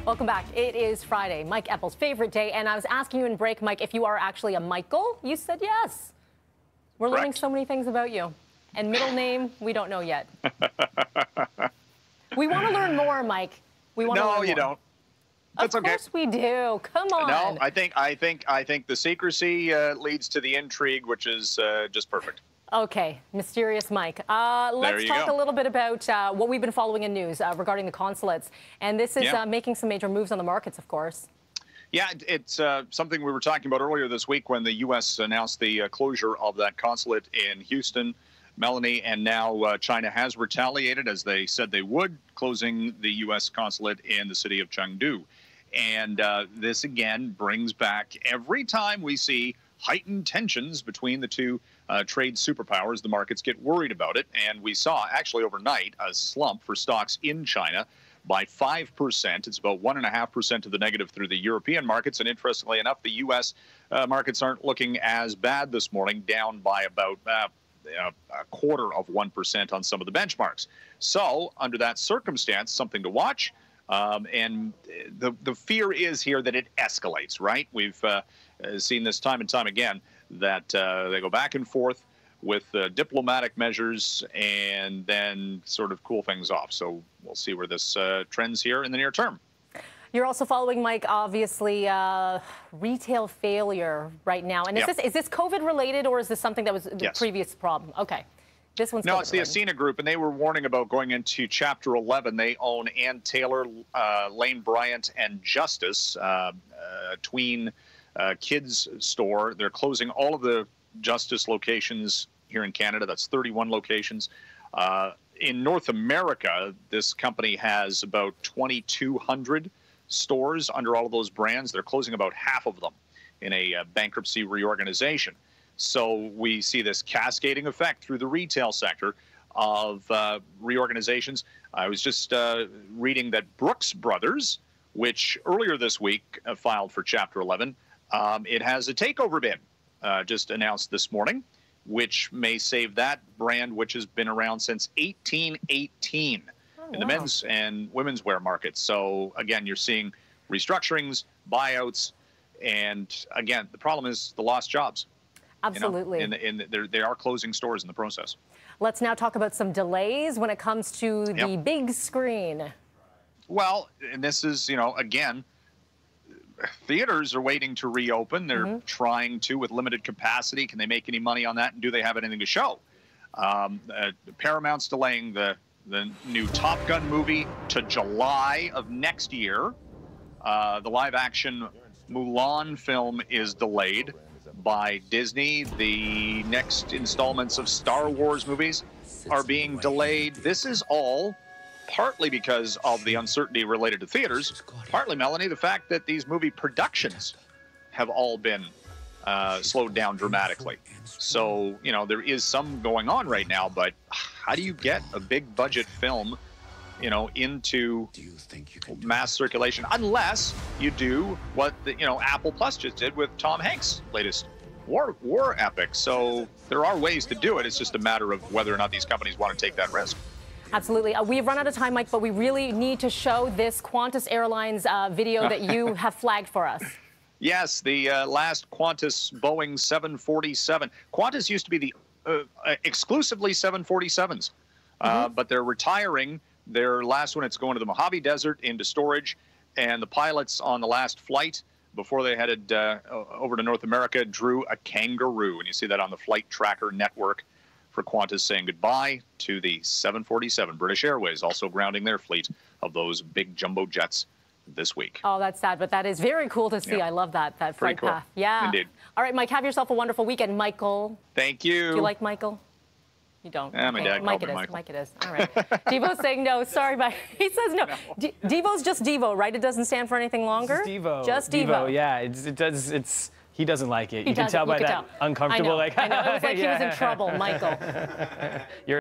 Welcome back. It is Friday, Mike Eppel's favorite day, and I was asking you in break, Mike, if you are actually a Michael. You said yes. We're learning so many things about you. And middle name, we don't know yet. We want to learn more, Mike. We want to learn more. No, you don't. That's okay. Of course we do. Come on. No, I think the secrecy leads to the intrigue, which is just perfect. Okay, mysterious Mike. Let's talk a little bit about what we've been following in news regarding the consulates. And this is making some major moves on the markets, of course. Yeah, it's something we were talking about earlier this week when the U.S. announced the closure of that consulate in Houston, Melanie, and now China has retaliated, as they said they would, closing the U.S. consulate in the city of Chengdu. And this, again, brings back every time we see heightened tensions between the two trade superpowers, the markets get worried about it. And we saw, actually overnight, a slump for stocks in China by 5%. It's about 1.5% of the negative through the European markets. And interestingly enough, the U.S. Markets aren't looking as bad this morning, down by about a 0.25% on some of the benchmarks. So under that circumstance, something to watch. And the fear is here that it escalates, right? We've seen this time and time again, that they go back and forth with diplomatic measures and then sort of cool things off. So we'll see where this trends here in the near term. You're also following, Mike, obviously, retail failure right now. And is this COVID related, or is this something that was the previous problem? Okay. This one's no, it's the Ascena Group, and they were warning about going into Chapter 11. They own Ann Taylor, Lane Bryant, and Justice, tween kids store. They're closing all of the Justice locations here in Canada. That's 31 locations. In North America, this company has about 2,200 stores under all of those brands. They're closing about half of them in a bankruptcy reorganization. So we see this cascading effect through the retail sector of reorganizations. I was just reading that Brooks Brothers, which earlier this week filed for Chapter 11, it has a takeover bid just announced this morning, which may save that brand, which has been around since 1818 in the men's and women's wear markets. So again, you're seeing restructurings, buyouts, and again, the problem is the lost jobs. Absolutely. You know, they are closing stores in the process. Let's now talk about some delays when it comes to the big screen. Well, and this is, you know, again, theaters are waiting to reopen. They're trying to with limited capacity. Can they make any money on that? And do they have anything to show? Paramount's delaying the new Top Gun movie to July of next year. The live-action Mulan film is delayed by Disney. The next installments of Star Wars movies are being delayed. This is all partly because of the uncertainty related to theaters, partly, Melanie, the fact that these movie productions have all been slowed down dramatically. So, you know, there is some going on right now, but how do you get a big budget film, you know, into mass circulation, unless you do what Apple Plus just did with Tom Hanks' latest war epic. So there are ways to do it. It's just a matter of whether or not these companies want to take that risk. Absolutely. We've run out of time, Mike, but we really need to show this Qantas Airlines video that you have flagged for us. Yes, the last Qantas Boeing 747. Qantas used to be the exclusively 747s, but they're retiring their last one. It's going to the Mojave Desert into storage, and the pilots on the last flight before they headed over to North America drew a kangaroo, and you see that on the flight tracker network for Qantas, saying goodbye to the 747. British Airways also grounding their fleet of those big jumbo jets this week. Oh, that's sad, but that is very cool to see. I love that flight path. Yeah. Indeed. All right, Mike, have yourself a wonderful weekend, Michael. Thank you. Do you like Michael? You don't? Yeah, my dad called me Michael. Mike it is. All right. Devo's saying no. Sorry, Mike. He says no. Devo's just Devo, right? It doesn't stand for anything longer? It's Devo. Just Devo. Yeah, he doesn't like it. You can tell by that uncomfortable. I know. It was like he was in trouble, Michael.